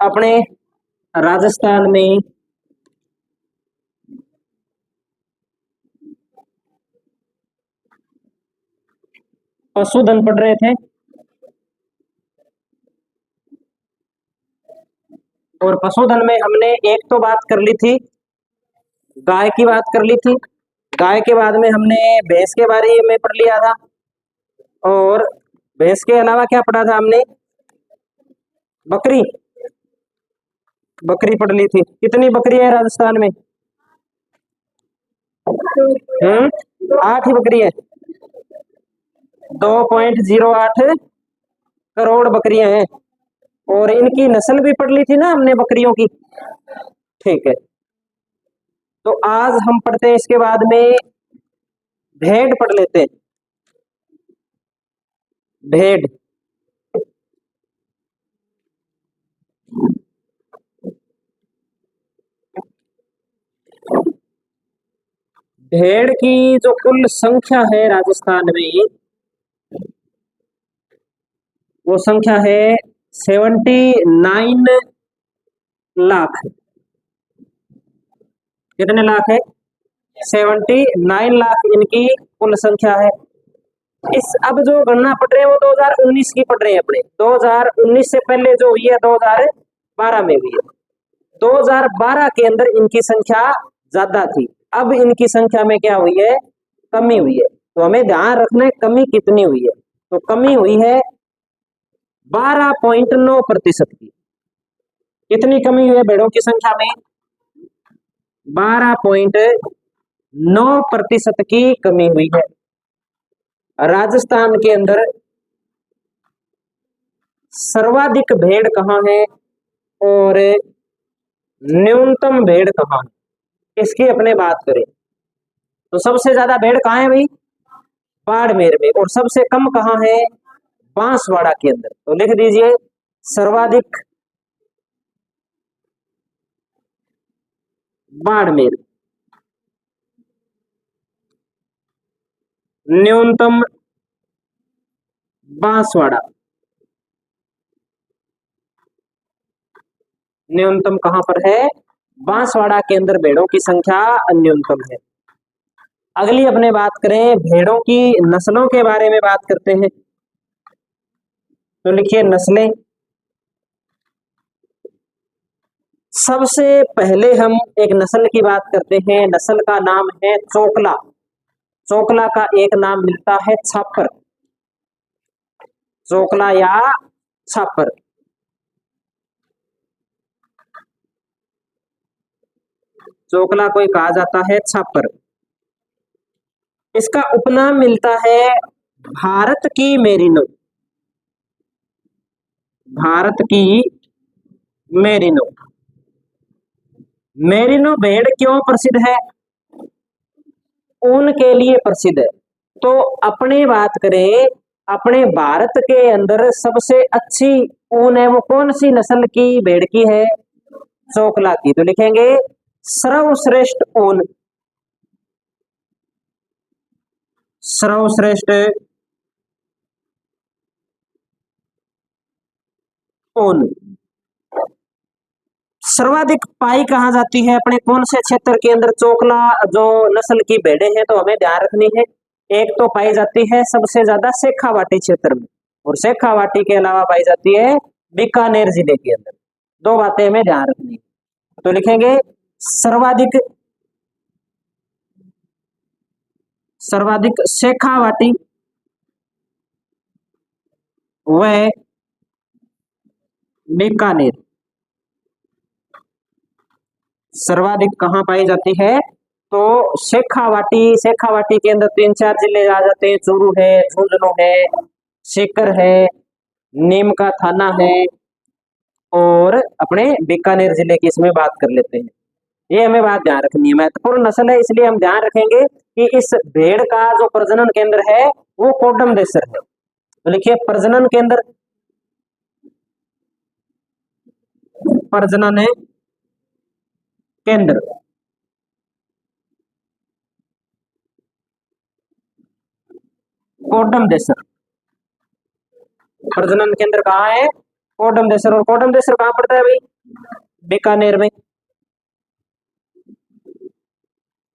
अपने राजस्थान में पशुधन पढ़ रहे थे और पशुधन में हमने एक तो बात कर ली थी, गाय की बात कर ली थी। गाय के बाद में हमने भैंस के बारे में पढ़ लिया था और भैंस के अलावा क्या पढ़ा था हमने? बकरी। बकरी पढ़ ली थी। कितनी बकरी है राजस्थान में? 8 ही बकरी है। 2.08 करोड़ बकरियां हैं और इनकी नस्ल भी पढ़ ली थी ना हमने बकरियों की। ठीक है, तो आज हम पढ़ते हैं इसके बाद में भेड़ पढ़ लेते हैं। भेड़ भेड़ की जो कुल संख्या है राजस्थान में, वो संख्या है 79 लाख। कितने लाख है? 79 लाख इनकी कुल संख्या है। इस अब जो गणना पढ़ रहे हैं वो 2019 की पढ़ रहे हैं अपने। 2019 से पहले जो हुई है 2012 में हुई है। 2012 के अंदर इनकी संख्या ज्यादा थी, अब इनकी संख्या में क्या हुई है? कमी हुई है। तो हमें ध्यान रखना है कमी कितनी हुई है। तो कमी हुई है 12.9% की। कितनी कमी हुई है भेड़ों की संख्या में? 12.9% की कमी हुई है। राजस्थान के अंदर सर्वाधिक भेड़ कहाँ है और न्यूनतम भेड़ कहाँ है, इसकी अपने बात करें तो सबसे ज्यादा भेड़ कहाँ है भाई? बाड़मेर में। और सबसे कम कहाँ है? बांसवाड़ा के अंदर। तो लिख दीजिए सर्वाधिक बाड़मेर, न्यूनतम बांसवाड़ा। न्यूनतम कहां पर है? बांसवाड़ा के अंदर भेड़ों की संख्या न्यूनतम है। अगली अपने बात करें भेड़ों की नस्लों के बारे में बात करते हैं। तो लिखिए नस्लें। सबसे पहले हम एक नस्ल की बात करते हैं। नस्ल का नाम है चोकला। चोकला का एक नाम मिलता है छापर। चोकला या छापर। चोकला को कहा जाता है छापर। इसका उपनाम मिलता है भारत की मेरिनो। भारत की मेरिनो। मेरिनो भेड़ क्यों प्रसिद्ध है? ऊन के लिए प्रसिद्ध है। तो अपने बात करें, अपने भारत के अंदर सबसे अच्छी ऊन है वो कौन सी नस्ल की भेड़ की है? चोकला की। तो लिखेंगे सर्वश्रेष्ठ ऊन। सर्वश्रेष्ठ ऊन। सर्वाधिक पाई कहाँ जाती है अपने कौन से क्षेत्र के अंदर? चोकला जो नस्ल की भेड़ें हैं तो हमें ध्यान रखनी है। एक तो पाई जाती है सबसे ज्यादा शेखावाटी क्षेत्र में और शेखावाटी के अलावा पाई जाती है बीकानेर जिले के अंदर। दो बातें हमें ध्यान रखनी है। तो लिखेंगे सर्वाधिक सर्वाधिक शेखावाटी व बीकानेर। सर्वाधिक कहाँ पाई जाती है? तो शेखावाटी। शेखावाटी के अंदर 3-4 जिले आ जाते हैं। चूरू है, झुंझुनू है, सीकर है, नीम का थाना है और अपने बीकानेर जिले की इसमें बात कर लेते हैं। ये हमें बात ध्यान रखनी है। महत्वपूर्ण नस्ल है इसलिए हम ध्यान रखेंगे कि इस भेड़ का जो प्रजनन केंद्र है वो कोडम देसर है। तो लिखिए प्रजनन केंद्र। प्रजनन केंद्र कोडम देसर। प्रजनन केंद्र कहाँ है? कोडम देसर। और कोडम देसर कहाँ पड़ता है भाई? बीकानेर में।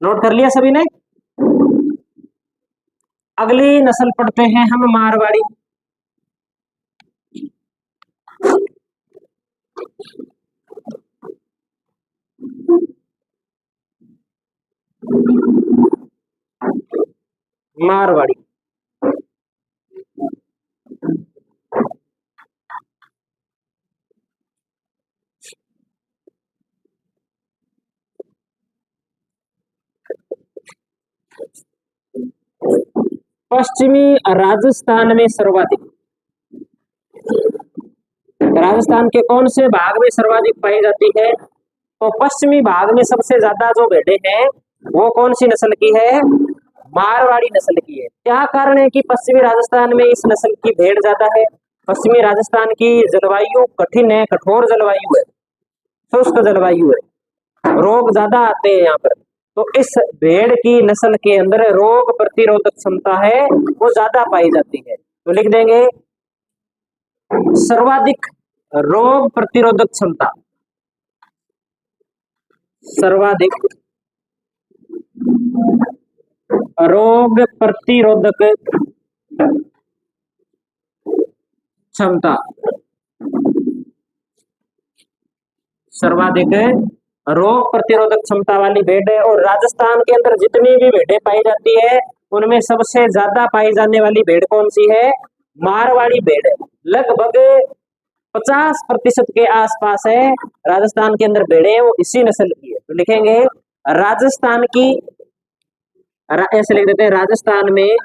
नोट कर लिया सभी ने। अगली नस्ल पढ़ते हैं हम मारवाड़ी। मारवाड़ी पश्चिमी राजस्थान में सर्वाधिक, राजस्थान के कौन से भाग में सर्वाधिक पाई जाती है? तो पश्चिमी भाग में सबसे ज्यादा जो भेड़ें हैं वो कौन सी नस्ल की है? मारवाड़ी नस्ल की है। क्या कारण है कि पश्चिमी राजस्थान में इस नस्ल की भेड़ ज्यादा है? पश्चिमी राजस्थान की जलवायु कठिन है, कठोर जलवायु है, शुष्क जलवायु है, रोग ज्यादा आते हैं यहाँ पर। तो इस भेड़ की नस्ल के अंदर रोग प्रतिरोधक क्षमता है वो ज्यादा पाई जाती है। तो लिख देंगे सर्वाधिक रोग प्रतिरोधक क्षमता, सर्वाधिक रोग प्रतिरोधक क्षमता, सर्वाधिक रोग प्रतिरोधक क्षमता वाली भेड़ है। और राजस्थान के अंदर जितनी भी भेड़ें पाई जाती है उनमें सबसे ज्यादा पाई जाने वाली भेड़ कौन सी है? मारवाड़ी भेड़ है। लगभग 50% के आसपास है राजस्थान के अंदर भेड़ें वो इसी नस्ल की है। तो लिखेंगे राजस्थान की, ऐसे लिख देते हैं राजस्थान में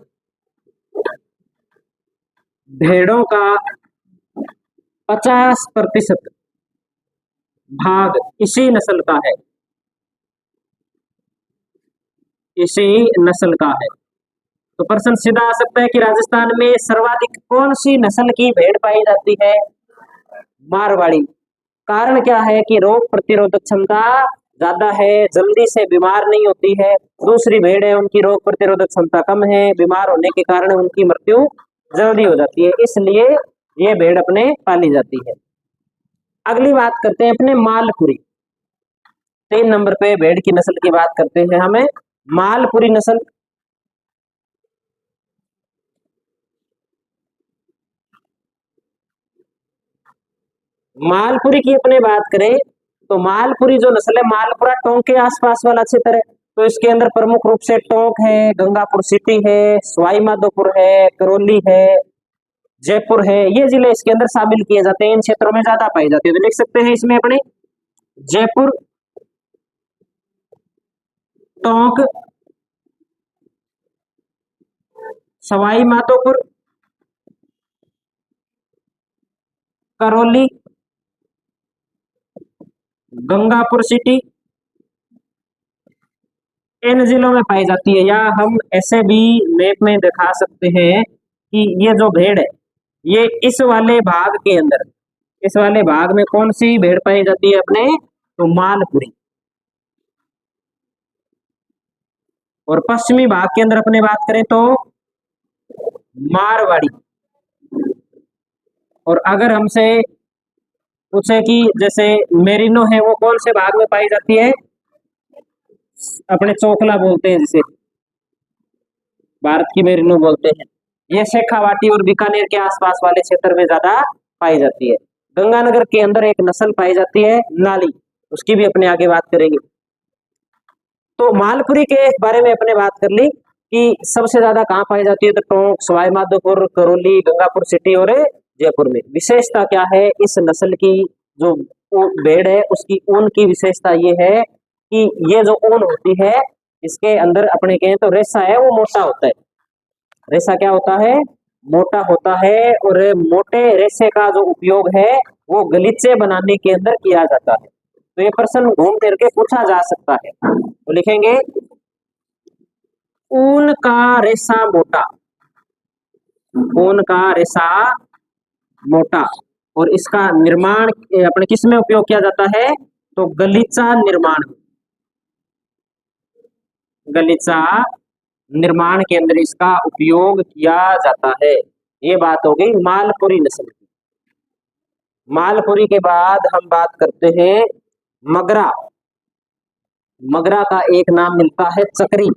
भेड़ों का 50% भाग इसी नस्ल का है, इसी नस्ल का है। तो प्रश्न सीधा आ सकता है कि राजस्थान में सर्वाधिक कौन सी नस्ल की भेड़ पाई जाती है? मारवाड़ी। कारण क्या है कि रोग प्रतिरोधक क्षमता ज्यादा है, जल्दी से बीमार नहीं होती है। दूसरी भेड़ है उनकी रोग प्रतिरोधक क्षमता कम है, बीमार होने के कारण उनकी मृत्यु जल्दी हो जाती है, इसलिए ये भेड़ अपने पाली जाती है। अगली बात करते हैं अपने मालपुरी। 3 नंबर पे भेड़ की नस्ल की बात करते हैं हमें मालपुरी नस्ल। मालपुरी की अपने बात करें तो मालपुरी जो नस्ल है, मालपुरा टोंक के आसपास वाला क्षेत्र है। तो इसके अंदर प्रमुख रूप से टोंक है, गंगापुर सिटी है, सवाई माधोपुर है, करौली है, जयपुर है, ये जिले इसके अंदर शामिल किए जाते हैं। इन क्षेत्रों में ज्यादा पाई जाती है। तो लिख सकते हैं इसमें अपने जयपुर, टोंक, सवाई माधोपुर, करौली, गंगापुर सिटी, इन जिलों में पाई जाती है। या हम ऐसे भी मैप में दिखा सकते हैं कि ये जो भेड़ है ये इस वाले भाग के अंदर, इस वाले भाग में कौन सी भेड़ पाई जाती है अपने? तो मालपुरी। और पश्चिमी भाग के अंदर अपने बात करें तो मारवाड़ी। और अगर हमसे पूछे कि जैसे मेरिनो है वो कौन से भाग में पाई जाती है? अपने चोखला बोलते हैं जिसे, भारत की मेरिनो बोलते हैं। ये शेखावाटी और बीकानेर के आसपास वाले क्षेत्र में ज्यादा पाई जाती है। गंगानगर के अंदर एक नस्ल पाई जाती है नाली, उसकी भी अपने आगे बात करेंगे। तो मालपुरी के बारे में अपने बात कर ली कि सबसे ज्यादा कहाँ पाई जाती है? तो टोंक, सवाई माधोपुर, करौली, गंगापुर सिटी और जयपुर में। विशेषता क्या है इस नस्ल की? जो भेड़ है उसकी ऊन की विशेषता ये है कि ये जो ऊन होती है इसके अंदर अपने कहें तो रेशा है वो मोटा होता है। रेशा क्या होता है? मोटा होता है। और मोटे रेशे का जो उपयोग है वो गलीचे बनाने के अंदर किया जाता है। तो ये प्रश्न घूम फिर के पूछा जा सकता है। तो लिखेंगे ऊन का रेशा मोटा, ऊन का रेशा मोटा। और इसका निर्माण अपने किस में उपयोग किया जाता है? तो गलीचा निर्माण, गलीचा निर्माण के अंदर इसका उपयोग किया जाता है। ये बात हो गई मालपुरी नस्ल की। मालपुरी के बाद हम बात करते हैं मगरा। मगरा का एक नाम मिलता है चक्री।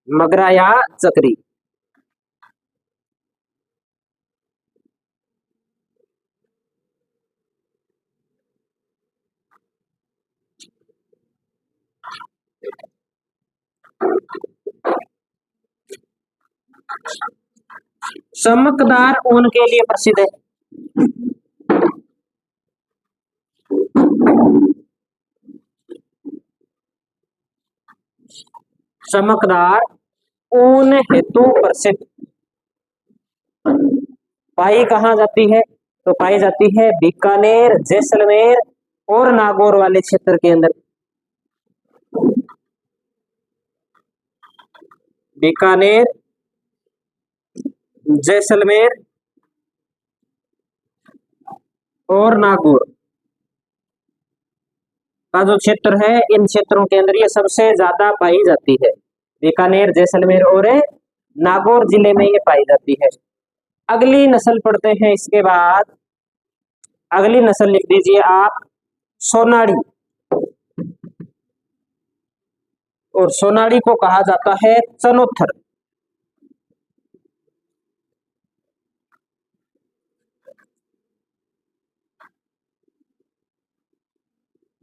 मगरा या चक्री। चमकदार ऊन के लिए प्रसिद्ध है। चमकदार ऊन हेतु प्रसिद्ध। पाई कहाँ जाती है? तो पाई जाती है बीकानेर, जैसलमेर और नागौर वाले क्षेत्र के अंदर। बीकानेर, जैसलमेर और नागौर का जो क्षेत्र है, इन क्षेत्रों के अंदर ये सबसे ज्यादा पाई जाती है। बीकानेर, जैसलमेर और नागौर जिले में ये पाई जाती है। अगली नस्ल पढ़ते हैं। इसके बाद अगली नस्ल लिख दीजिए आप, सोनाड़ी। और सोनाड़ी को कहा जाता है चनोथर।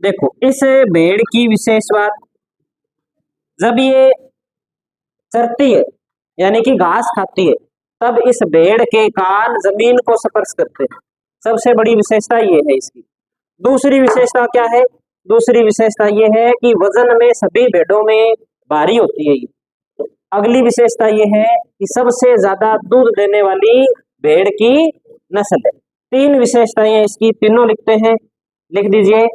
देखो इस भेड़ की विशेष बात, जब ये चरती है यानी कि घास खाती है, तब इस भेड़ के कान जमीन को स्पर्श करते हैं। सबसे बड़ी विशेषता ये है इसकी। दूसरी विशेषता क्या है? दूसरी विशेषता ये है कि वजन में सभी भेड़ों में भारी होती है ये। अगली विशेषता ये है कि सबसे ज्यादा दूध देने वाली भेड़ की नस्ल है। तीन विशेषताएं इसकी, तीनों लिखते हैं, लिख दीजिए।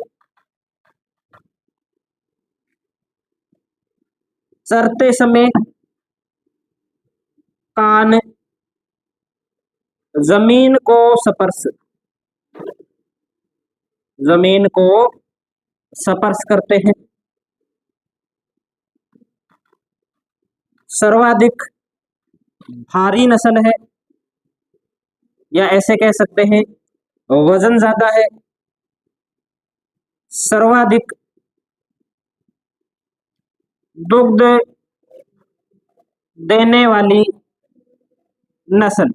चरते समय कान जमीन को स्पर्श, जमीन को स्पर्श करते हैं। सर्वाधिक भारी नस्ल है, या ऐसे कह सकते हैं वजन ज्यादा है। सर्वाधिक दुग्ध देने वाली नस्ल,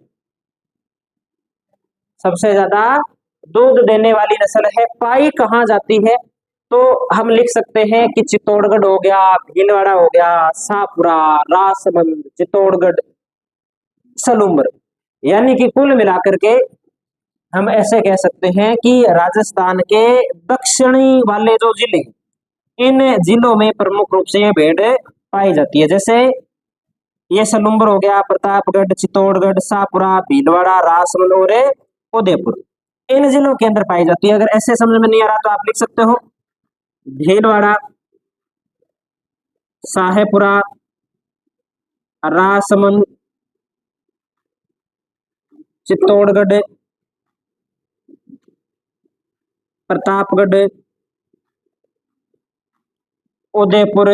सबसे ज्यादा दूध देने वाली नस्ल है। पाई कहाँ जाती है? तो हम लिख सकते हैं कि चित्तौड़गढ़ हो गया, भीलवाड़ा हो गया, शाहपुरा, राजसमंद, चित्तौड़गढ़, सलूम्बर। यानी कि कुल मिलाकर के हम ऐसे कह सकते हैं कि राजस्थान के दक्षिणी वाले जो जिले, इन जिलों में प्रमुख रूप से ये भेड़ पाई जाती है। जैसे ये सलूम्बर हो गया, प्रतापगढ़, चित्तौड़गढ़, शाहपुरा, भीलवाड़ा, राजसमंद और उदयपुर, इन जिलों के अंदर पाई जाती है। अगर ऐसे समझ में नहीं आ रहा तो आप लिख सकते हो भीलवाड़ा, शाहपुरा, राजसमंद, चित्तौड़गढ़, प्रतापगढ़, उदयपुर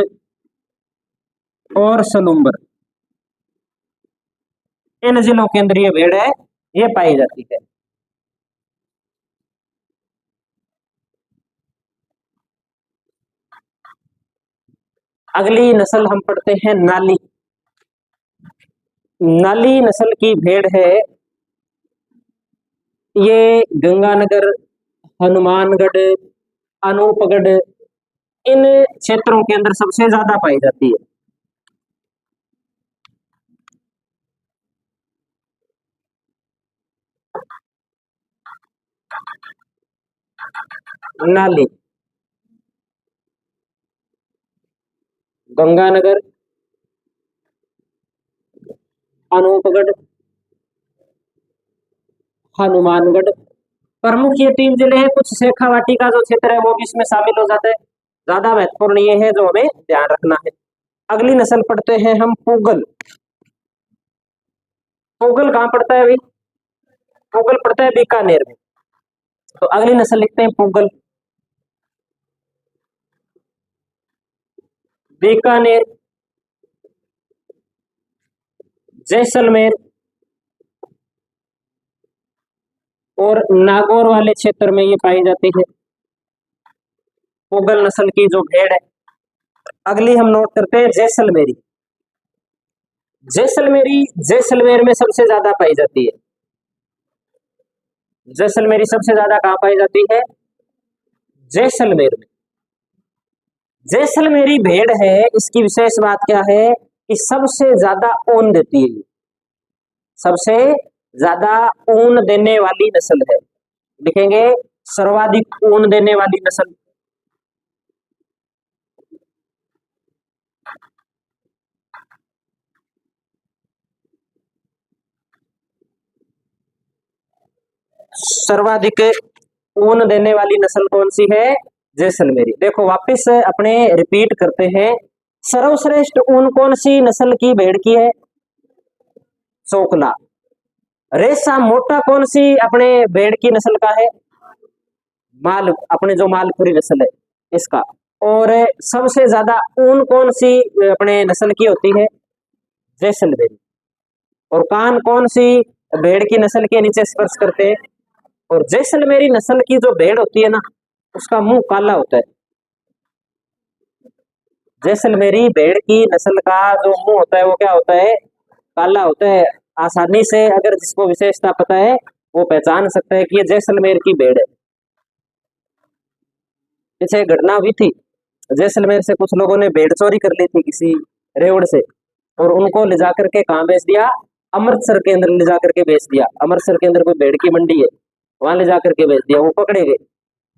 और सलूम्बर, इन जिलों के अंदर ये भेड़ है, ये पाई जाती है। अगली नस्ल हम पढ़ते हैं नाली। नाली नस्ल की भेड़ है, ये गंगानगर, हनुमानगढ़, अनूपगढ़, इन क्षेत्रों के अंदर सबसे ज्यादा पाई जाती है। नाली गंगानगर, अनूपगढ़, हनुमानगढ़, प्रमुख ये तीन जिले हैं। कुछ शेखावाटी का जो क्षेत्र है वो भी इसमें शामिल हो जाता है। ज्यादा महत्वपूर्ण ये है जो हमें ध्यान रखना है। अगली नस्ल पढ़ते हैं हम पूगल। पूगल कहाँ पड़ता है भाई? पूगल पड़ता है बीकानेर में। तो अगली नस्ल लिखते हैं पूगल। बीकानेर, जैसलमेर और नागौर वाले क्षेत्र में ये पाई जाती है मुगल नस्ल की जो भेड़ है। अगली हम नोट करते हैं जैसलमेरी। जैसलमेरी जैसलमेर में सबसे ज्यादा पाई जाती है। जैसलमेरी सबसे ज्यादा कहां पाई जाती है? जैसलमेर में। जैसलमेरी भेड़ है, इसकी विशेष बात क्या है कि सबसे ज्यादा ऊन देती है। सबसे ज्यादा ऊन देने वाली नस्ल है। लिखेंगे सर्वाधिक ऊन देने वाली नस्ल। सर्वाधिक ऊन देने वाली नस्ल कौन सी है? जैसलमेरी। देखो वापस अपने रिपीट करते हैं। सर्वश्रेष्ठ ऊन कौन सी नस्ल की भेड़ की है? चोकला। रेशा मोटा कौन सी अपने भेड़ की नस्ल का है? माल, अपने जो मालपुरी नस्ल है इसका। और सबसे ज्यादा ऊन कौन सी अपने नस्ल की होती है? जैसलमेरी। और कान कौन सी भेड़ की नस्ल के नीचे स्पर्श करते हैं? और जैसलमेरी नस्ल की जो भेड़ होती है ना, उसका मुंह काला होता है। जैसलमेरी भेड़ की नस्ल का जो मुंह होता है वो क्या होता है? काला होता है। आसानी से अगर जिसको विशेषता पता है वो पहचान सकता है कि ये जैसलमेर की भेड़ है। पीछे एक घटना हुई थी, जैसलमेर से कुछ लोगों ने भेड़ चोरी कर ली थी किसी रेवड़ से, और उनको ले जाकर के कहाँ बेच दिया? अमृतसर के अंदर ले जाकर के बेच दिया। अमृतसर के अंदर कोई भेड़ की मंडी है, वहां ले जाकर के बेच दिया। वो पकड़े गए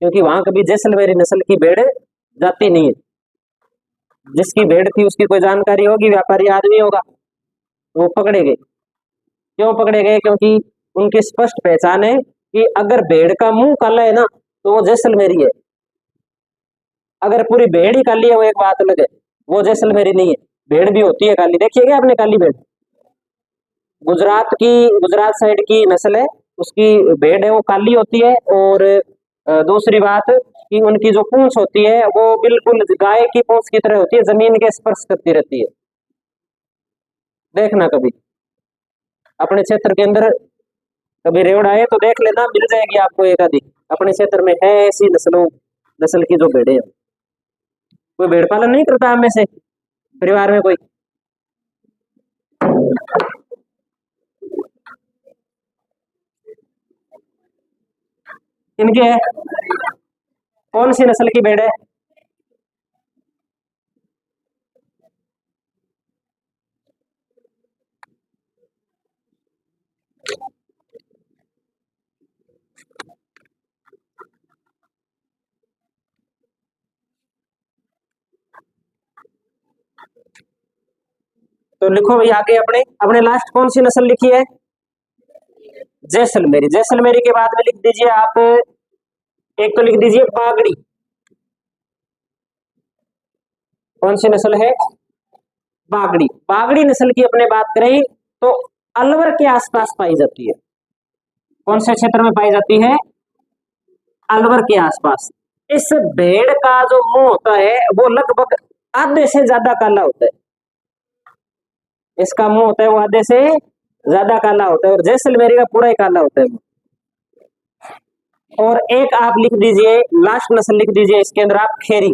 क्योंकि वहां कभी जैसलमेरी नस्ल की भेड़ जाती नहीं है। जिसकी भेड़ थी उसकी कोई जानकारी होगी, व्यापारी आदमी होगा, वो पकड़े गए। क्यों पकड़े गए? क्योंकि उनकी स्पष्ट पहचान है कि अगर भेड़ का मुंह काला है ना तो वो जैसलमेरी है। अगर पूरी भेड़ ही काली है वो एक बात अलग है, वो जैसलमेरी नहीं है। भेड़ भी होती है काली, देखिए क्या आपने काली भेड़? गुजरात की, गुजरात साइड की नस्ल है, उसकी भेड़ है वो काली होती है। और दूसरी बात कि उनकी जो पूंछ होती है वो बिल्कुल गाय की पूंछ की तरह होती है, जमीन के स्पर्श करती रहती है। देखना कभी अपने क्षेत्र के अंदर कभी रेवड़ आए तो देख लेना, मिल जाएगी आपको एक आधी। अपने क्षेत्र में है ऐसी नस्ल की जो भेड़े हैं। कोई भेड़ पालन नहीं करता हम में से परिवार में कोई? इनके है कौन सी नस्ल की भेड़ है? तो लिखो भाई आगे, अपने अपने लास्ट कौन सी नस्ल लिखी है? जैसलमेरी। जैसलमेरी के बाद में लिख दीजिए आप, एक तो लिख दीजिए बागड़ी। कौन सी नस्ल है? बागड़ी। बागड़ी नस्ल की अपने बात करें तो अलवर के आसपास पाई जाती है। कौन से क्षेत्र में पाई जाती है? अलवर के आसपास। इस भेड़ का जो मुंह होता है वो लगभग आधे से ज्यादा काला होता है। इसका मुंह होता है वो आधे से ज्यादा काला होता है, और जैसलमेरी का पूरा ही काला होता है। और एक आप लिख दीजिए, लास्ट नस्ल लिख दीजिए इसके अंदर आप, खेरी।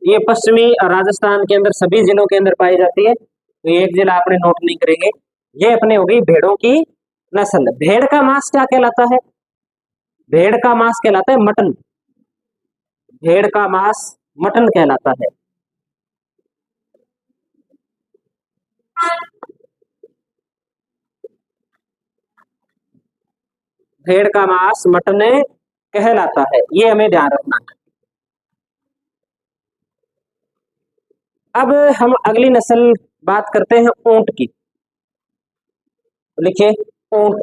ये पश्चिमी राजस्थान के अंदर सभी जिलों के अंदर पाई जाती है, तो ये एक जिला आपने नोट नहीं करेंगे। ये अपने हो गई भेड़ों की नस्ल। भेड़ का मांस क्या कहलाता है? भेड़ का मांस कहलाता है मटन। भेड़ का मांस मटन कहलाता है। भेड़ का मांस मटन कहलाता है, ये हमें ध्यान रखना है। अब हम अगली नस्ल बात करते हैं ऊंट की। लिखिए ऊंट।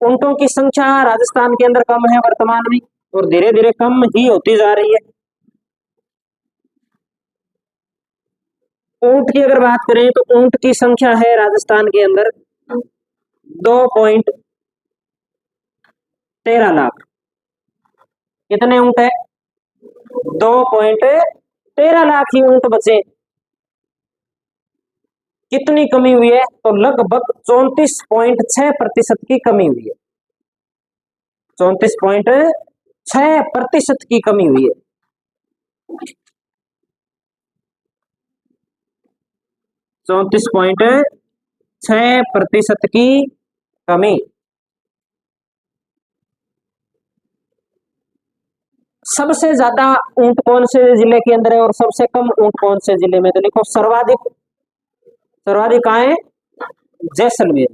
ऊंटों की संख्या राजस्थान के अंदर कम है वर्तमान में, और धीरे धीरे कम ही होती जा रही है। ऊंट की अगर बात करें तो ऊंट की संख्या है राजस्थान के अंदर 2.13 लाख। कितने ऊंट है? 2.13 13 लाख ही ऊंट बचे। कितनी कमी हुई है? तो लगभग 34.6% की कमी हुई है। 34.6% की कमी हुई है। 34.6% की कमी। सबसे ज्यादा ऊंट कौन से जिले के अंदर है और सबसे कम ऊंट कौन से जिले में? तो लिखो सर्वाधिक, सर्वाधिक कहाँ है? जैसलमेर।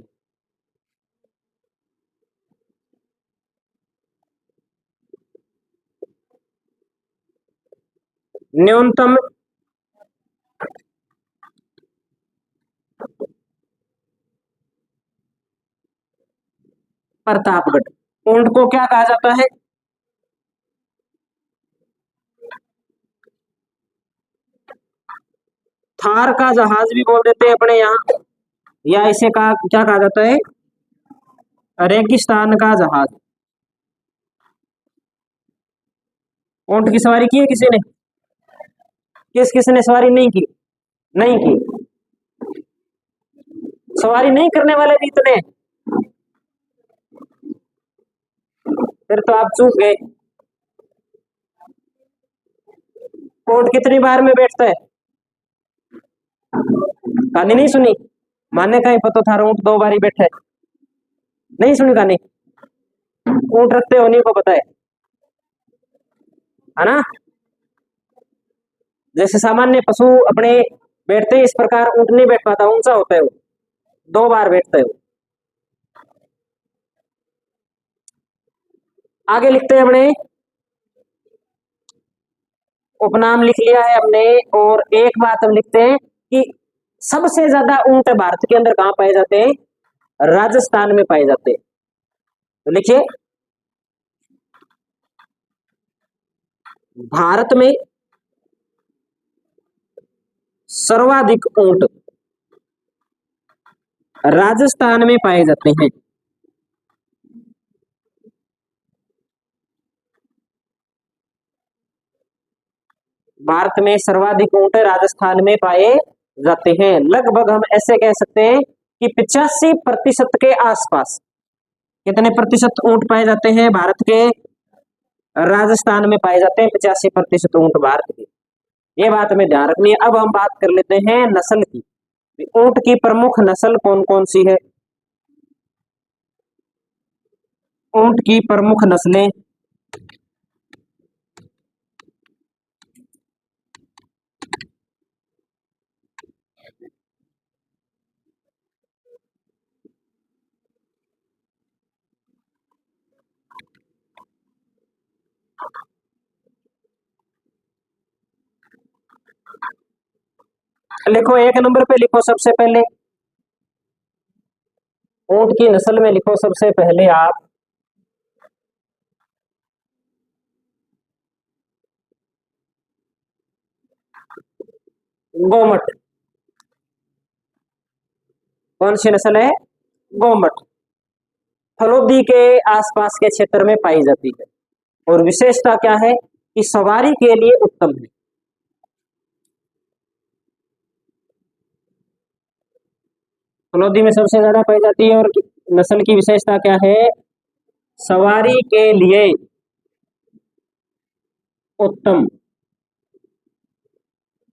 न्यूनतम प्रतापगढ़। ऊंट को क्या कहा जाता है? थार का जहाज भी बोल देते हैं अपने यहाँ, या इसे कहा क्या कहा जाता है? रेगिस्तान का जहाज। ऊंट की सवारी की है किसी ने? किस किसने सवारी नहीं की? नहीं की। सवारी नहीं करने वाले भी इतने, फिर तो आप चूक गए। ऊंट कितनी बार में बैठता है? कहानी नहीं सुनी? मानने का ही पता था ऊंट 2 बार ही बैठा है। नहीं सुनी कहानी? ऊंट रखते हो नहीं को पता है ना? जैसे सामान्य पशु अपने बैठते हैं, इस प्रकार ऊंट नहीं बैठ पाता, ऊंचा होता है वो, 2 बार बैठता है वो। आगे लिखते हैं अपने, उपनाम लिख लिया है हमने, और एक बात हम लिखते हैं कि सबसे ज्यादा ऊंट भारत के अंदर कहां पाए जाते हैं? राजस्थान में पाए जाते हैं। तो लिखिए, भारत में सर्वाधिक ऊंट राजस्थान में पाए जाते हैं। भारत में सर्वाधिक ऊंट राजस्थान में पाए जाते हैं। लगभग हम ऐसे कह सकते हैं कि 85% के आसपास। कितने प्रतिशत ऊंट पाए जाते हैं भारत के? राजस्थान में पाए जाते हैं 85% ऊंट भारत के। ये बात हमें ध्यान रखनी है। अब हम बात कर लेते हैं नस्ल की। ऊंट की प्रमुख नस्ल कौन कौन सी है? ऊंट की प्रमुख नस्लें, लिखो 1 नंबर पे लिखो सबसे पहले, ऊंट की नस्ल में लिखो सबसे पहले आप गोमट। कौन सी नस्ल है? गोमट। फलोदी के आसपास के क्षेत्र में पाई जाती है, और विशेषता क्या है कि सवारी के लिए उत्तम है। फलोदी में सबसे ज्यादा पाई जाती है, और नस्ल की विशेषता क्या है? सवारी के लिए उत्तम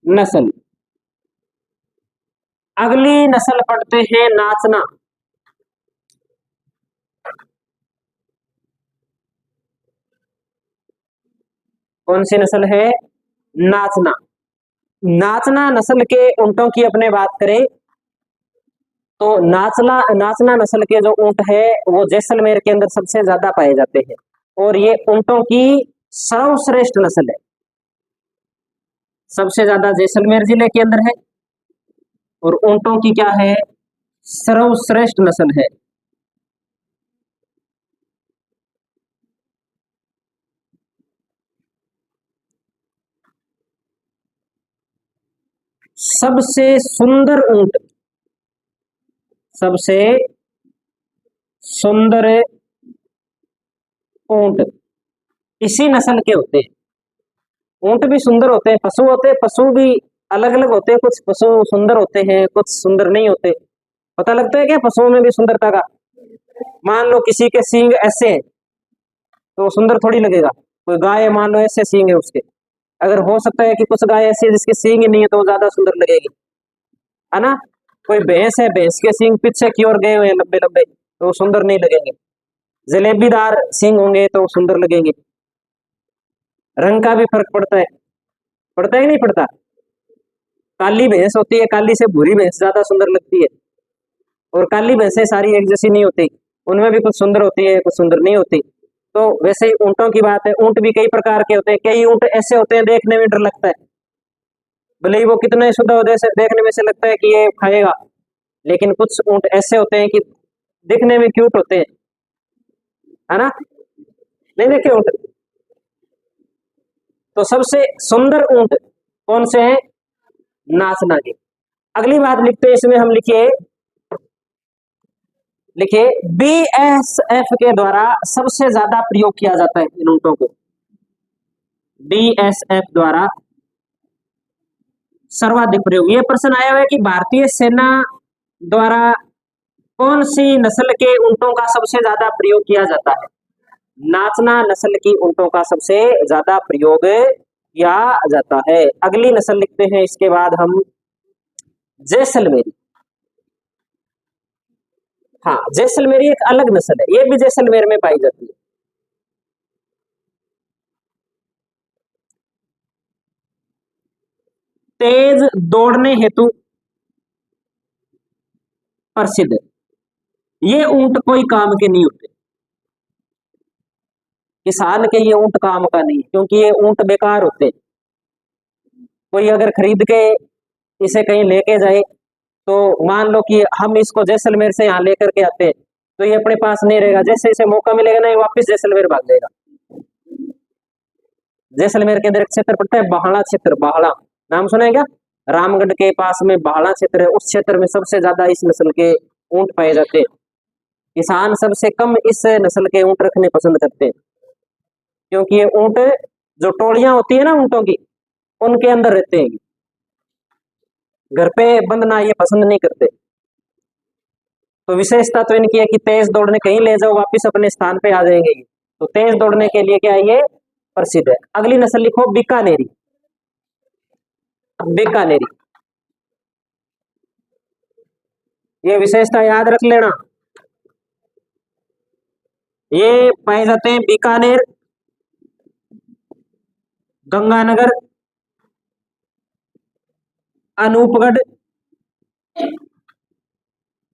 नस्ल। अगली नस्ल पढ़ते हैं नाचना। कौन सी नस्ल है? नाचना। नाचना नस्ल के ऊंटों की अपने बात करें तो नाचना नाचना नस्ल के जो ऊंट है वो जैसलमेर के अंदर सबसे ज्यादा पाए जाते हैं, और ये ऊंटों की सर्वश्रेष्ठ नस्ल है। सबसे ज्यादा जैसलमेर जिले के अंदर है, और ऊंटों की क्या है? सर्वश्रेष्ठ नस्ल है। सबसे सुंदर ऊंट, सबसे सुंदर ऊंट इसी नस्ल के होते हैं। ऊंट भी सुंदर होते हैं, पशु होते हैं, पशु भी अलग अलग होते हैं, कुछ पशु सुंदर होते हैं, कुछ सुंदर नहीं होते। पता लगता है क्या पशुओं में भी सुंदरता का? मान लो किसी के सींग ऐसे हैं तो वो सुंदर थोड़ी लगेगा। कोई गाय है, मान लो ऐसे सींग है उसके, अगर हो सकता है कि कुछ गाय ऐसी है जिसके सींग ही नहीं है तो वो ज्यादा सुंदर लगेगी, है ना। कोई भैंस है, भैंस के सींग पीछे की ओर गए हुए हैं लंबे लंबे, तो वो सुंदर नहीं लगेंगे। जलेबीदार सींग होंगे तो वो सुंदर लगेंगे। रंग का भी फर्क पड़ता है, पड़ता है कि नहीं पड़ता? काली भैंस होती है, काली से भूरी भैंस ज्यादा सुंदर लगती है, और काली भैंसें सारी एक जैसी नहीं होती, उनमें भी कुछ सुंदर होती है, कुछ सुंदर नहीं होती। तो वैसे ही ऊंटों की बात है, ऊंट भी कई प्रकार के होते हैं। कई ऊंट ऐसे होते हैं देखने में डर लगता है, भले ही वो कितने शुद्ध होते हैं, देखने में से लगता है कि ये खाएगा, लेकिन कुछ ऊंट ऐसे होते हैं कि दिखने में क्यूट होते हैं, है ना। नहीं देखे ऊंट? तो सबसे सुंदर ऊंट कौन से हैं? नाचना के। अगली बात लिखते हैं इसमें, हम लिखिए लिखिए बीएसएफ के द्वारा सबसे ज्यादा प्रयोग किया जाता है इन ऊंटों को। बीएसएफ द्वारा सर्वाधिक प्रयोग। ये प्रश्न आया हुआ है कि भारतीय सेना द्वारा कौन सी नस्ल के ऊंटों का सबसे ज्यादा प्रयोग किया जाता है? नाचना नस्ल की ऊंटों का सबसे ज्यादा प्रयोग किया जाता है। अगली नस्ल लिखते हैं इसके बाद हम, जैसलमेरी। हाँ, जैसलमेरी एक अलग नस्ल है, ये भी जैसलमेर में पाई जाती है। तेज दौड़ने हेतु प्रसिद्ध। ये ऊंट कोई काम के नहीं होते, किसान के ये ऊंट काम का नहीं, क्योंकि ये ऊंट बेकार होते हैं। कोई अगर खरीद के इसे कहीं लेके जाए, तो मान लो कि हम इसको जैसलमेर से यहाँ लेकर के आते हैं, तो ये अपने पास नहीं रहेगा, जैसे इसे मौका मिलेगा ना ये वापस जैसलमेर भाग जाएगा। जैसलमेर के अंदर एक क्षेत्र पड़ता है बाहड़ा क्षेत्र, बाहड़ा नाम सुना है क्या? रामगढ़ के पास में बाहड़ा क्षेत्र है, उस क्षेत्र में सबसे ज्यादा इस नस्ल के ऊंट पाए जाते हैं। किसान सबसे कम इस नस्ल के ऊंट रखने पसंद करते हैं, क्योंकि ये ऊंट, जो टोलियां होती है ना ऊंटों की, उनके अंदर रहते हैं, घर पे बंधना ये पसंद नहीं करते। तो विशेषता तो इनकी है कि तेज दौड़ने, कहीं ले जाओ वापिस अपने स्थान पे आ जाएंगे ये। तो तेज दौड़ने के लिए क्या है, ये प्रसिद्ध है। अगली नस्ल लिखो बीकानेरी। बीकानेरी, ये विशेषता याद रख लेना। ये पाए जाते हैं बीकानेर, गंगानगर, अनूपगढ़,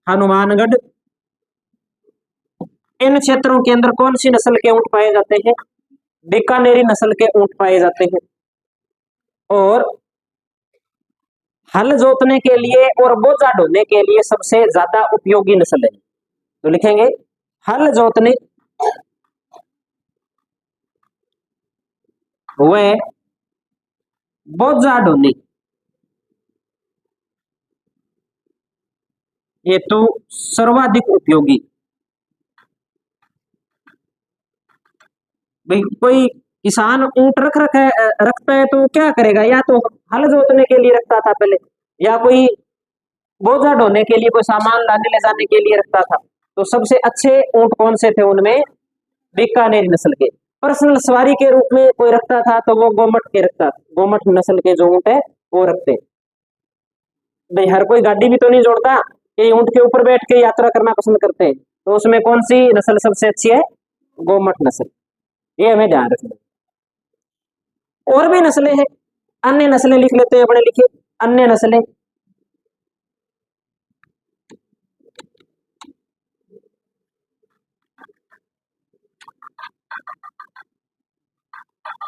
हनुमानगढ़। इन क्षेत्रों के अंदर कौन सी नस्ल के ऊंट पाए जाते हैं? बीकानेरी नस्ल के ऊंट पाए जाते हैं। और हल जोतने के लिए और बोझा ढोने के लिए सबसे ज्यादा उपयोगी नस्ल है। तो लिखेंगे हल जोतने व बोझा ढोने ये तो सर्वाधिक उपयोगी। भाई कोई किसान ऊंट रखता है तो क्या करेगा, या तो हल जोतने के लिए रखता था पहले, या कोई बोझा ढोने के लिए, कोई सामान लाने ले जाने के लिए रखता था। तो सबसे अच्छे ऊंट कौन से थे उनमें? बीकानेरी नस्ल के। पर्सनल सवारी के रूप में कोई रखता था तो वो गोमट के रखता, गोमट नस्ल के जो ऊंट है वो रखते। भाई हर कोई गाड़ी भी तो नहीं जोड़ता कि ऊंट के ऊपर बैठ के यात्रा करना पसंद करते हैं, तो उसमें कौन सी नस्ल सबसे अच्छी है? गोमट नस्ल, ये हमें ध्यान रखना। और भी नस्लें हैं, अन्य नस्लें लिख लेते हैं अपने, लिखिए अन्य नस्लें।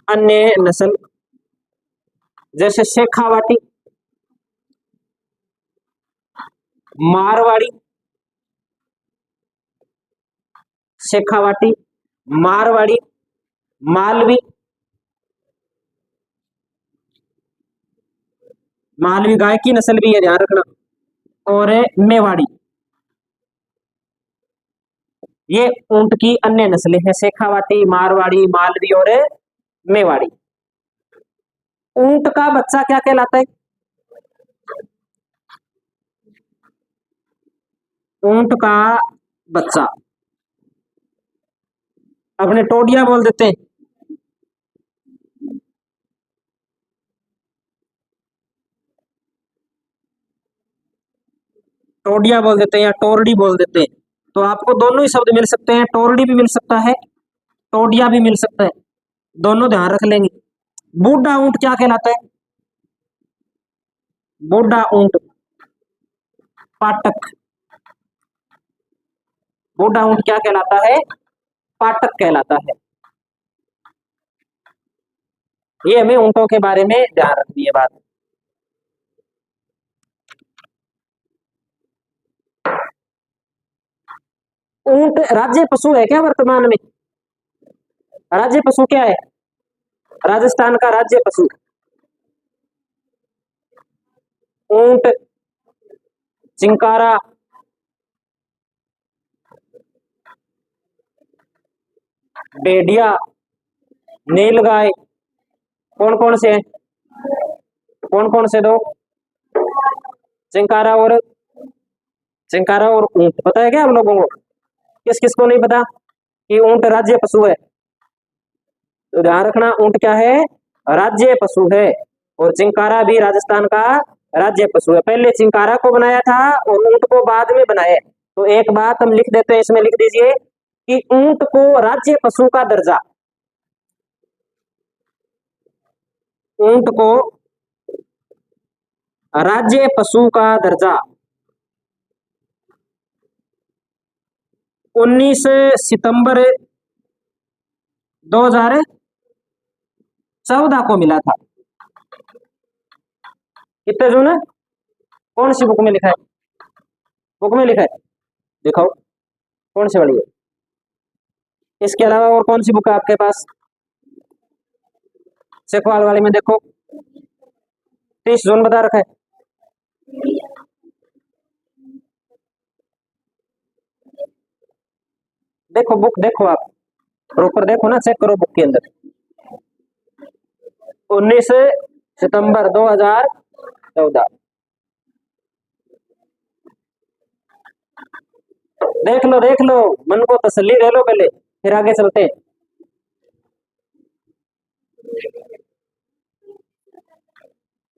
अन्य नस्ल जैसे शेखावाटी, मारवाड़ी, शेखावाटी, मारवाड़ी, मालवी, मालवी गाय की नस्ल भी है ध्यान रखना, और मेवाड़ी। ये ऊंट की अन्य नस्लें हैं, शेखावाटी, मारवाड़ी, मालवी और मेवाड़ी। ऊंट का बच्चा क्या कहलाता है? ऊंट का बच्चा अपने टोडिया बोल देते हैं। टोडिया बोल देते हैं या टोरडी बोल देते हैं। तो आपको दोनों ही शब्द मिल सकते हैं, टोरडी भी मिल सकता है, टोडिया भी मिल सकता है, दोनों ध्यान रख लेंगे। बूढ़ा ऊंट क्या कहलाता है? बूढ़ा ऊंट पाटक। बूढ़ा ऊंट क्या कहलाता है? पाटक कहलाता है। ये हमें ऊंटों के बारे में ध्यान रखनी है बात। ऊंट राज्य पशु है क्या वर्तमान में? राज्य पशु क्या है? राजस्थान का राज्य पशु ऊंट, चिंकारा, भेड़िया, नीलगाय, कौन कौन से हैं? कौन कौन से दो? चिंकारा और चिंकारा और ऊंट पता है क्या हम लोगों को? किस किस को नहीं पता कि ऊंट राज्य पशु है? तो ध्यान रखना, ऊंट क्या है? राज्य पशु है। और चिंकारा भी राजस्थान का राज्य पशु है। पहले चिंकारा को बनाया था और ऊंट को बाद में बनाया। तो एक बात हम लिख देते हैं, इसमें लिख दीजिए कि ऊंट को राज्य पशु का दर्जा, ऊंट को राज्य पशु का दर्जा 19 सितंबर 2014 को मिला था। कितने जून? कौन सी बुक में लिखा है? बुक में लिखा है, दिखाओ कौन सी वाली है। इसके अलावा और कौन सी बुक है आपके पास? सेखवाल वाली में देखो 30 जून बता रखा है। देखो बुक देखो, आप प्रॉपर देखो ना, चेक करो बुक के अंदर। 19 सितंबर 2014। देख लो, मन को तसल्ली दे लो पहले, फिर आगे चलते हैं।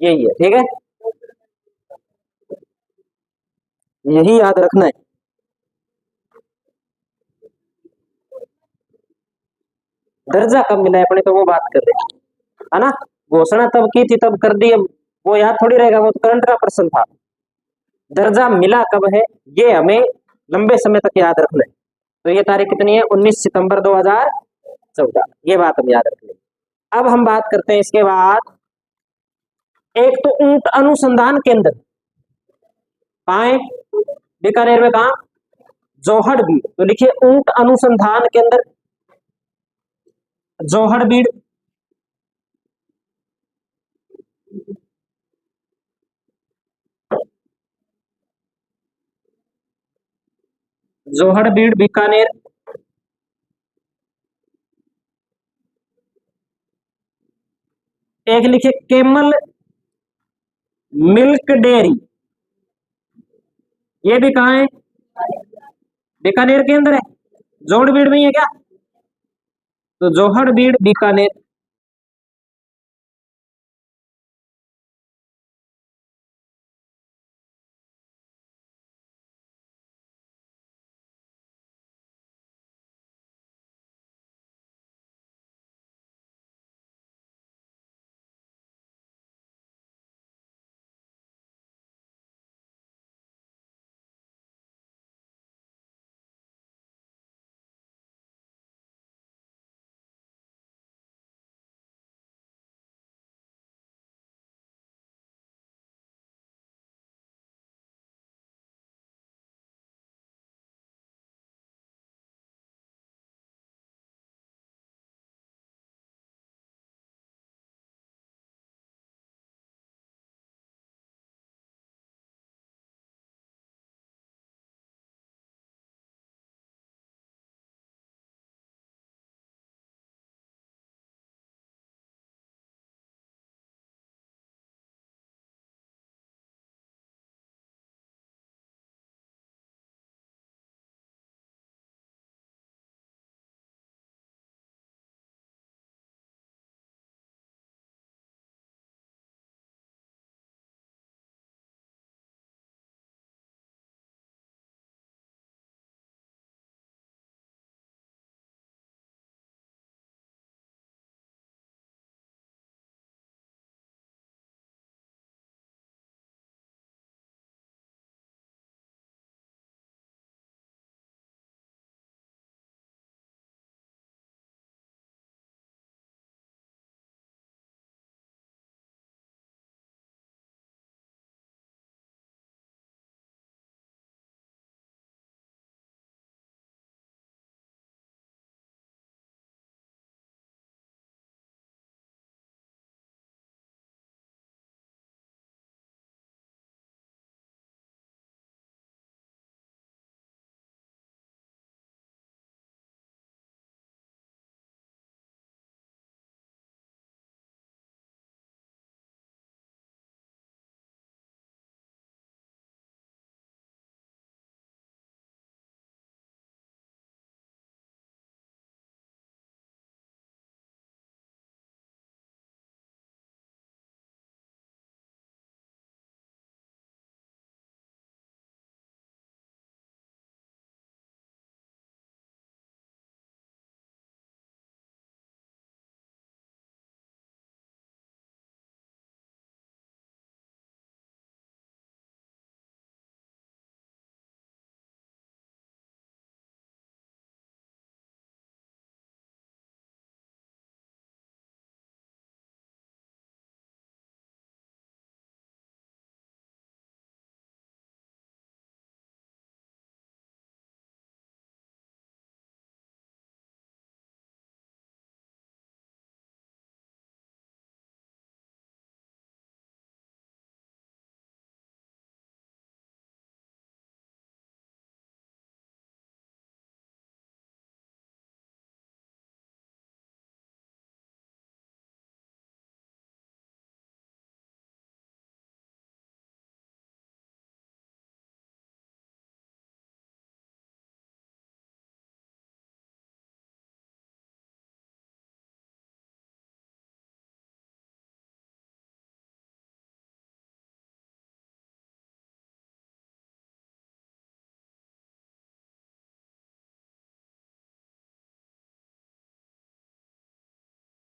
यही है, ठीक है, यही याद रखना है। दर्जा कब मिला है अपने, तो वो बात कर रहे हैं, है ना। घोषणा तब की थी तब कर दी, अब वो याद थोड़ी रहेगा, वो तो करंट का प्रश्न था। दर्जा मिला कब है ये हमें लंबे समय तक याद रखना है। तो ये तारीख कितनी है? 19 सितंबर 2014, ये बात हम याद रख लें। अब हम बात करते हैं इसके बाद, एक तो ऊंट अनुसंधान केंद्र कहाँ है? बीकानेर में। कहा? जोहड़बीड़। तो लिखिए ऊंट अनुसंधान केंद्र जोहड़बीड़। जोहड़बीड़ बीकानेर। एक लिखिए केमल मिल्क डेयरी, ये भी कहाँ है? बीकानेर के अंदर है। जोहड़बीड़ में ही है क्या? तो जोहड़बीड़ बीकानेर।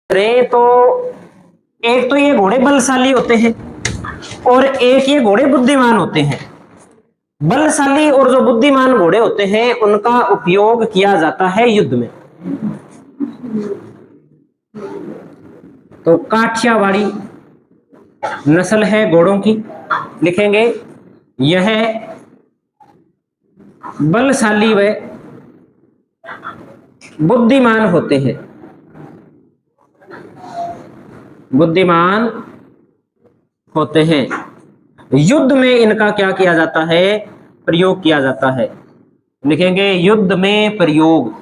रहे तो एक तो ये घोड़े बलशाली होते हैं और एक ये घोड़े बुद्धिमान होते हैं। बलशाली और जो बुद्धिमान घोड़े होते हैं उनका उपयोग किया जाता है युद्ध में। तो काठियावाड़ी नस्ल है घोड़ों की, लिखेंगे यह बलशाली व बुद्धिमान होते हैं। बुद्धिमान होते हैं। युद्ध में इनका क्या किया जाता है? प्रयोग किया जाता है। लिखेंगे युद्ध में प्रयोग।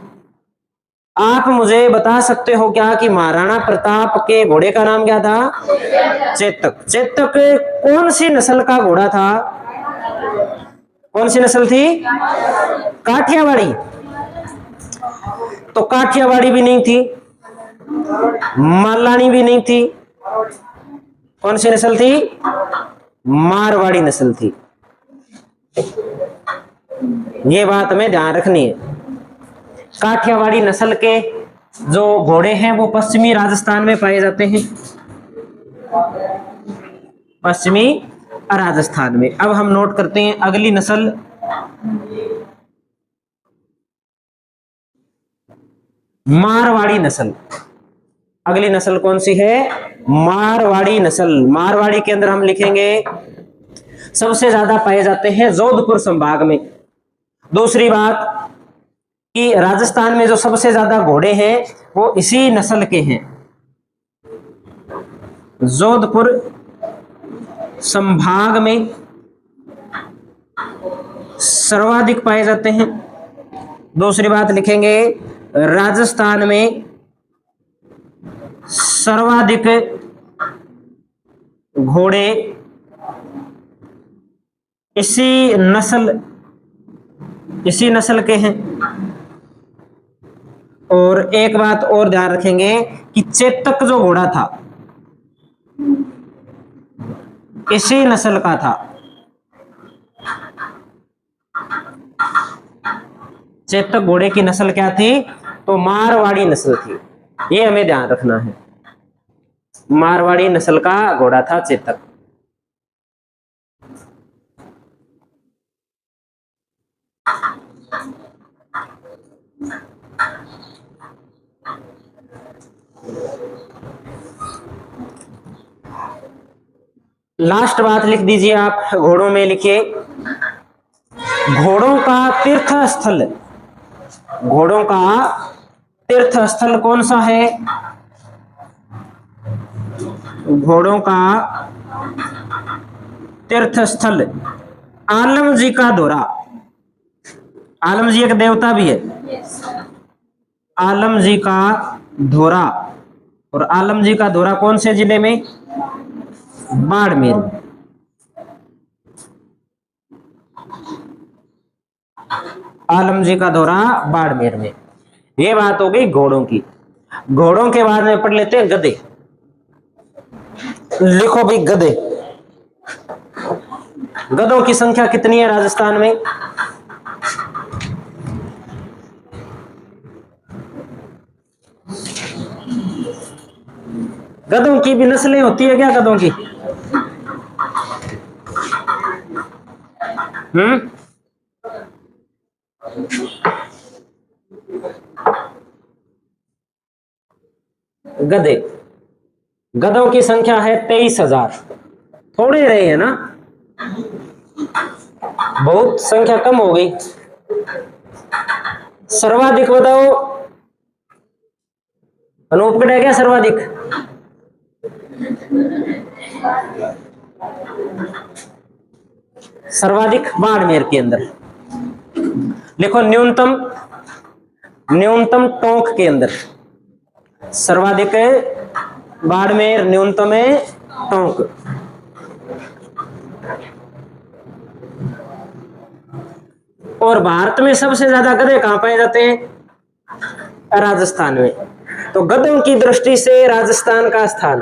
आप मुझे बता सकते हो क्या कि महाराणा प्रताप के घोड़े का नाम क्या था? चेतक। चेतक कौन सी नस्ल का घोड़ा था? कौन सी नस्ल थी? काठियावाड़ी। तो काठियावाड़ी भी नहीं थी, मालानी भी नहीं थी, कौन सी नस्ल थी? मारवाड़ी नस्ल थी। ये बात हमें ध्यान रखनी है। काठियावाड़ी नस्ल के जो घोड़े हैं वो पश्चिमी राजस्थान में पाए जाते हैं, पश्चिमी राजस्थान में। अब हम नोट करते हैं अगली नस्ल, मारवाड़ी नस्ल। अगली नस्ल कौन सी है? मारवाड़ी नस्ल। मारवाड़ी के अंदर हम लिखेंगे सबसे ज्यादा पाए जाते हैं जोधपुर संभाग में। दूसरी बात कि राजस्थान में जो सबसे ज्यादा घोड़े हैं वो इसी नस्ल के हैं, जोधपुर संभाग में सर्वाधिक पाए जाते हैं। दूसरी बात लिखेंगे राजस्थान में सर्वाधिक घोड़े इसी नस्ल के हैं। और एक बात और ध्यान रखेंगे कि चेतक जो घोड़ा था इसी नस्ल का था। चेतक घोड़े की नस्ल क्या थी? तो मारवाड़ी नस्ल थी। ये हमें ध्यान रखना है, मारवाड़ी नस्ल का घोड़ा था चेतक। लास्ट बात लिख दीजिए आप घोड़ों में, लिखिए घोड़ों का तीर्थ स्थल। घोड़ों का तीर्थ स्थल कौन सा है? घोड़ों का तीर्थ स्थल आलम जी का धोरा। आलम जी एक देवता भी है, आलम जी का धोरा। और आलम जी का धोरा कौन से जिले में? बाड़मेर। आलम जी का धोरा बाड़मेर में। ये बात हो गई घोड़ों की। घोड़ों के बाद में पढ़ लेते हैं गधे। लिखो भाई गधे। गधों की संख्या कितनी है राजस्थान में? गधों की भी नस्लें होती है क्या गधों की? गधे, गधों की संख्या है 23,000। थोड़े रहे हैं ना, बहुत संख्या कम हो गई। सर्वाधिक बताओ, अनूपगढ़ है क्या सर्वाधिक? सर्वाधिक बाड़मेर के अंदर। लिखो न्यूनतम टोंक के अंदर। सर्वाधिक बाड़मेर, न्यूनतम है टोंक। और भारत में सबसे ज्यादा गधे कहां पाए जाते हैं? राजस्थान में। तो गधों की दृष्टि से राजस्थान का स्थान,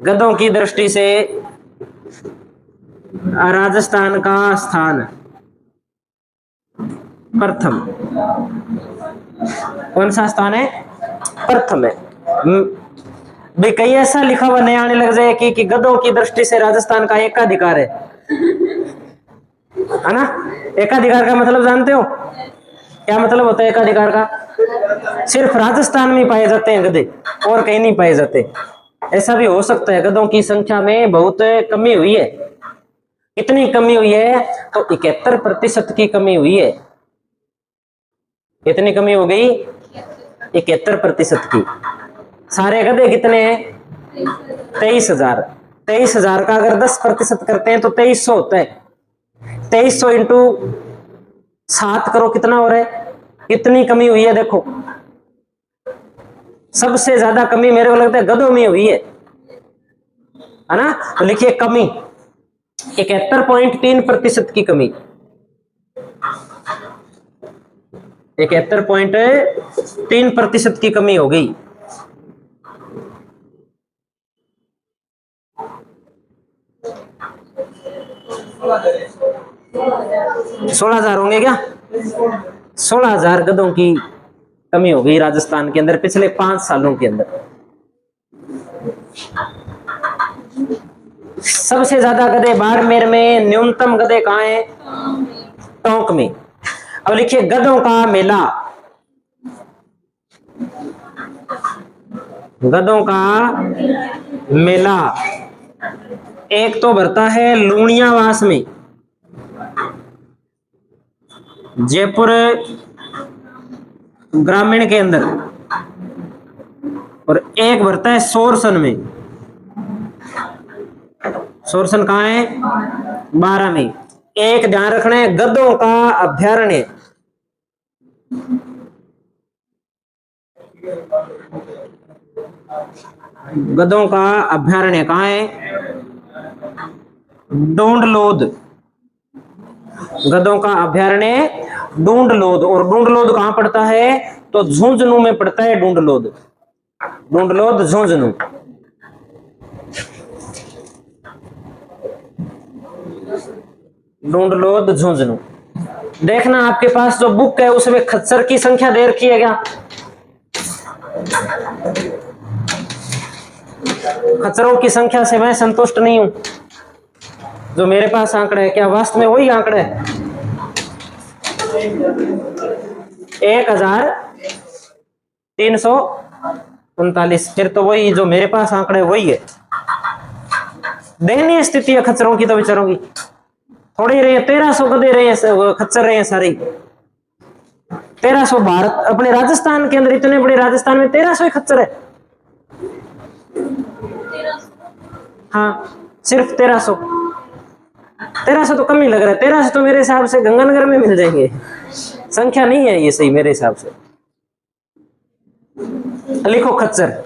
गधों की दृष्टि से राजस्थान का स्थान प्रथम। कौन सा स्थान है? प्रथम है। भाई कहीं ऐसा लिखा हुआ नहीं आने लग जाए कि गधों की दृष्टि से राजस्थान का एकाधिकार है ना? एकाधिकार का मतलब जानते हो क्या मतलब होता है एकाधिकार का? सिर्फ राजस्थान में पाए जाते हैं गधे, और कहीं नहीं पाए जाते। ऐसा भी हो सकता है गधों की संख्या में बहुत कमी हुई है। कितनी कमी हुई है? तो 71% की कमी हुई है। कितनी कमी हो गई? 71% की। सारे गधे कितने हैं? 23,000। 23,000 का अगर 10% करते हैं तो 2300 होता है। 2300 इंटू 7 करो, कितना हो रहा है? कितनी कमी हुई है देखो। सबसे ज्यादा कमी मेरे को लगता है गधों में हुई है ना? तो लिखिए कमी 71.3% की कमी। 71.3% की कमी हो गई। 16,000 होंगे क्या? 16,000 गधों की कमी हो गई राजस्थान के अंदर पिछले 5 सालों के अंदर। सबसे ज्यादा गधे बाड़मेर में, न्यूनतम गधे कहां हैं? टोंक में। अब लिखिए गधों का मेला। गधों का मेला एक तो भरता है लूणियावास में, जयपुर ग्रामीण के अंदर, और एक भरता है सोरसन में। सोरसन कहां है? 12 में। एक ध्यान रखना है, गधों का अभ्यारण्य गधों का अभ्यारण्य कहां है? डूंडलोद। गधों का अभ्यारण्य डूंडलोद। और डूंडलोद कहां पड़ता है? तो झुंझुनू में पड़ता है डूंडलोद। डूंडलोद झुंझुनू। डूंडलोद झुंझुनू। देखना आपके पास जो बुक है उसमें खच्चर की संख्या दे रखी है क्या? खच्चरों की संख्या से मैं संतुष्ट नहीं हूं। जो मेरे पास आंकड़ा है, क्या वास्तव में वही आंकड़ा है? 1339। फिर तो वही जो मेरे पास आंकड़ा है वही है। दयनीय स्थिति है खच्चरों की तो बेचारों की। थोड़ी रहे 1300 गधे रहे, खच्चर रहे सारे। 1300 भारत अपने राजस्थान के अंदर, इतने बड़े राजस्थान में 1300 ही खच्चर है। हाँ सिर्फ 1300। 1300 तो कम ही लग रहा है। 1300 तो मेरे हिसाब से गंगानगर में मिल जाएंगे। संख्या नहीं है ये सही मेरे हिसाब से। लिखो खच्चर।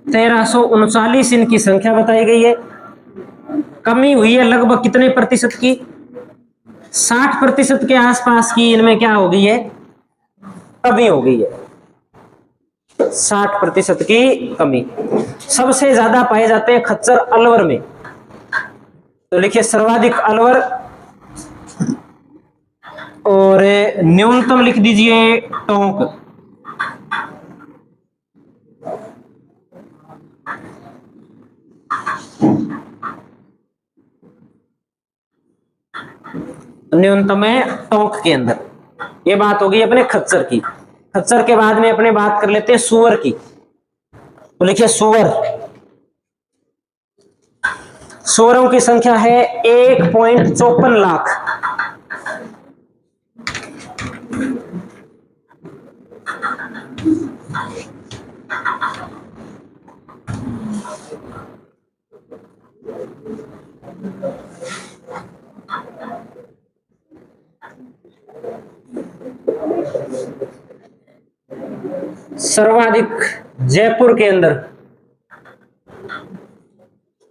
(1339) इनकी संख्या बताई गई है। कमी हुई है लगभग कितने प्रतिशत की? 60% के आसपास की इनमें क्या हो गई है? कमी हो गई है। 60% की कमी। सबसे ज्यादा पाए जाते हैं खच्चर अलवर में। तो लिखिए सर्वाधिक अलवर, और न्यूनतम लिख दीजिए टोंक। न्यूनतम है टोंक के अंदर। ये बात होगी अपने खच्चर की। खच्चर के बाद में अपने बात कर लेते हैं सुअर की। तो लिखिए सुअर। सुअरों की संख्या है 1.54 लाख। सर्वाधिक जयपुर के अंदर।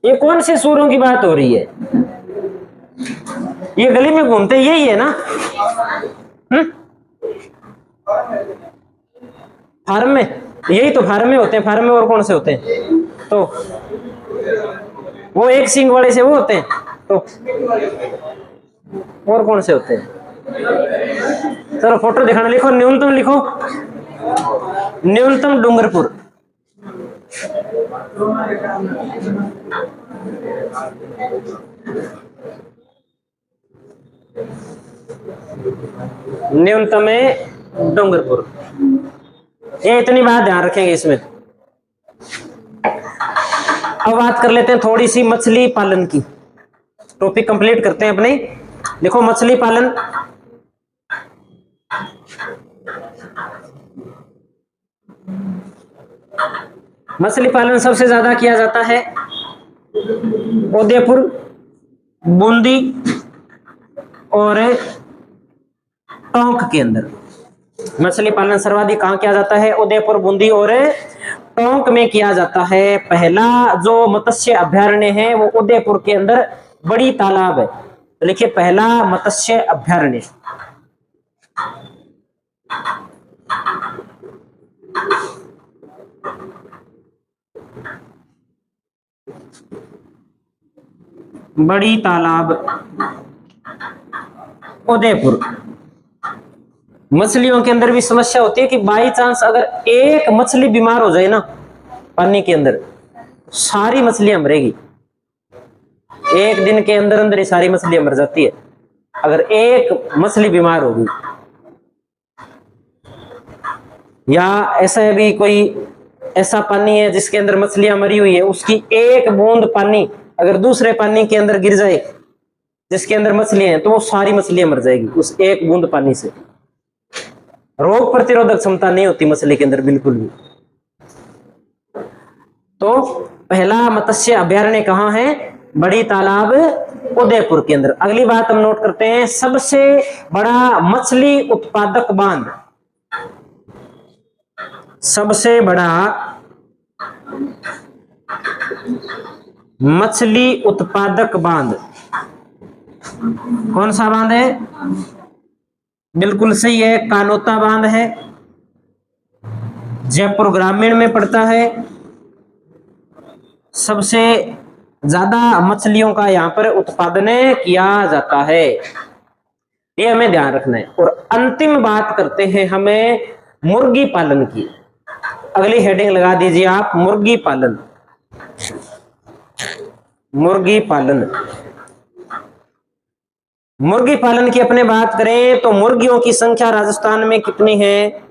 ये कौन से सूरों की बात हो रही है? ये गली में घूमते यही है ना? फार्म में, यही तो फार्म में होते हैं। फार्म में और कौन से होते हैं? तो वो एक सींग वाले से वो होते हैं। तो और कौन से होते हैं? चलो फोटो दिखाना, लिखो न्यूनतम, लिखो न्यूनतम डूंगरपुर। न्यूनतम है डूंगरपुर। ये इतनी बात ध्यान रखेंगे इसमें। अब बात कर लेते हैं थोड़ी सी मछली पालन की। टॉपिक कंप्लीट करते हैं अपने। देखो मछली पालन, मछली पालन सबसे ज्यादा किया जाता है उदयपुर, बूंदी और टोंक के अंदर। मछली पालन सर्वाधिक कहाँ किया जाता है? उदयपुर, बूंदी और टोंक में किया जाता है। पहला जो मत्स्य अभयारण्य है वो उदयपुर के अंदर बड़ी तालाब है। तो लिखिए पहला मत्स्य अभयारण्य बड़ी तालाब उदयपुर। मछलियों के अंदर भी समस्या होती है कि बाई चांस अगर एक मछली बीमार हो जाए ना पानी के अंदर, सारी मछलियां मरेगी। एक दिन के अंदर अंदर ही सारी मछलियां मर जाती है अगर एक मछली बीमार होगी। या ऐसा भी कोई ऐसा पानी है जिसके अंदर मछलियां मरी हुई है, उसकी एक बूंद पानी अगर दूसरे पानी के अंदर गिर जाए जिसके अंदर मछलियां हैं, तो वो सारी मछलियां मर जाएगी उस एक बूंद पानी से। रोग प्रतिरोधक क्षमता नहीं होती मछली के अंदर बिल्कुल भी। तो पहला मत्स्य अभयारण्य कहाँ है? बड़ी तालाब उदयपुर के अंदर। अगली बात हम नोट करते हैं, सबसे बड़ा मछली उत्पादक बांध। सबसे बड़ा मछली उत्पादक बांध कौन सा बांध है? बिल्कुल सही है, कानोता बांध है। जयपुर ग्रामीण में पड़ता है। सबसे ज्यादा मछलियों का यहाँ पर उत्पादन किया जाता है, ये हमें ध्यान रखना है। और अंतिम बात करते हैं हमें मुर्गी पालन की। अगली हेडिंग लगा दीजिए आप, मुर्गी पालन। मुर्गी पालन, मुर्गी पालन की अपने बात करें तो मुर्गियों की संख्या राजस्थान में कितनी है?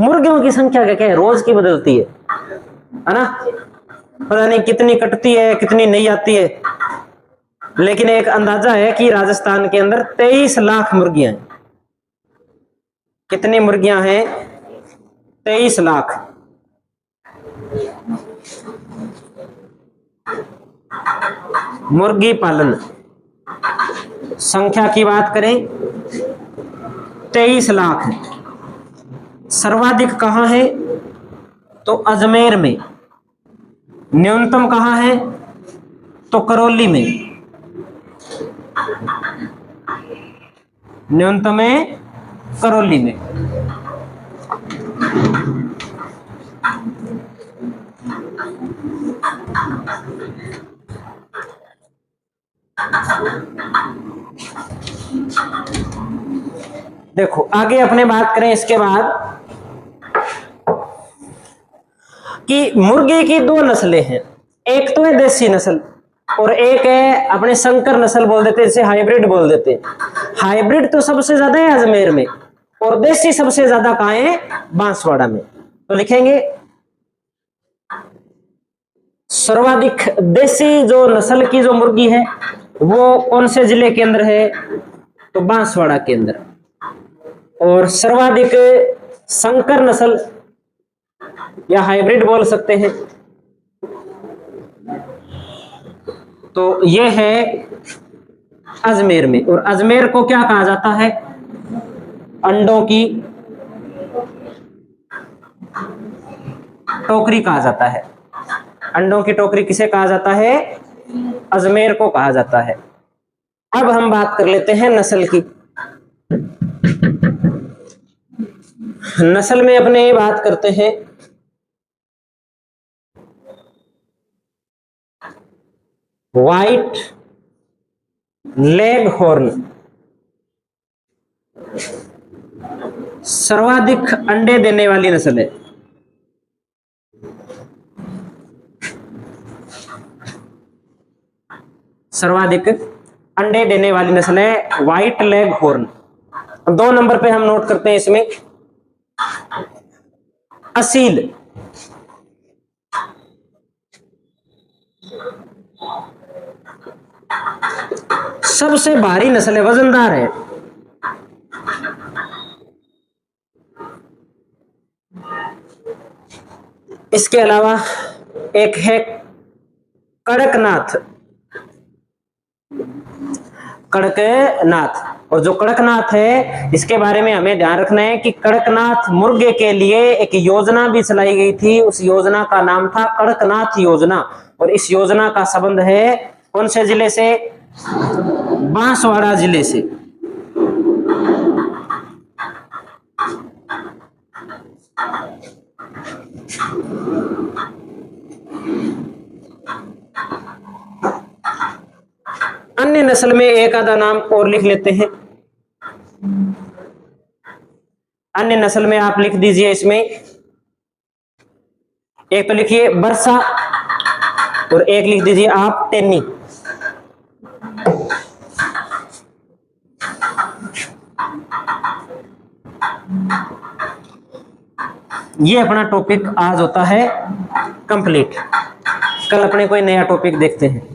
मुर्गियों की संख्या क्या है? रोज की बदलती है ना। पता नहीं कितनी कटती है कितनी नहीं आती है, लेकिन एक अंदाजा है कि राजस्थान के अंदर 23 लाख मुर्गियां हैं। कितनी मुर्गियां हैं? 23 लाख। मुर्गी पालन संख्या की बात करें 23 लाख। सर्वाधिक कहां है? तो अजमेर में। न्यूनतम कहां है? तो करौली में। न्यूनतम है करौली में। देखो आगे अपने बात करें इसके बाद कि मुर्गे की दो नस्लें हैं। एक तो है देसी नस्ल और एक है अपने संकर नस्ल बोल देते हैं, जिसे हाइब्रिड बोल देते हैं। हाइब्रिड तो सबसे ज्यादा है अजमेर में और देसी सबसे ज्यादा कहां है? बांसवाड़ा में। तो लिखेंगे सर्वाधिक देसी जो नस्ल की जो मुर्गी है वो कौन से जिले के अंदर है? तो बांसवाड़ा के अंदर। और सर्वाधिक संकर नस्ल या हाइब्रिड बोल सकते हैं तो ये है अजमेर में। और अजमेर को क्या कहा जाता है? अंडों की टोकरी कहा जाता है। अंडों की टोकरी किसे कहा जाता है? अजमेर को कहा जाता है। अब हम बात कर लेते हैं नस्ल की। नस्ल में अपने बात करते हैं व्हाइट लेग हॉर्न। सर्वाधिक अंडे देने वाली नस्ल है। सर्वाधिक अंडे देने वाली नस्ल है व्हाइट लेग हॉर्न। 2 नंबर पे हम नोट करते हैं इसमें असील। सबसे भारी नस्ल है, वजनदार है। इसके अलावा एक है कड़कनाथ। कड़कनाथ, और जो कड़कनाथ है इसके बारे में हमें ध्यान रखना है कि कड़कनाथ मुर्गे के लिए एक योजना भी चलाई गई थी। उस योजना का नाम था कड़कनाथ योजना, और इस योजना का संबंध है कौन से जिले से? बांसवाड़ा जिले से। अन्य नस्ल में एक आधा नाम और लिख लेते हैं। अन्य नस्ल में आप लिख दीजिए इसमें, एक तो लिखिए बरसा और एक लिख दीजिए आप टेनी। ये अपना टॉपिक आज होता है कंप्लीट। कल अपने कोई नया टॉपिक देखते हैं।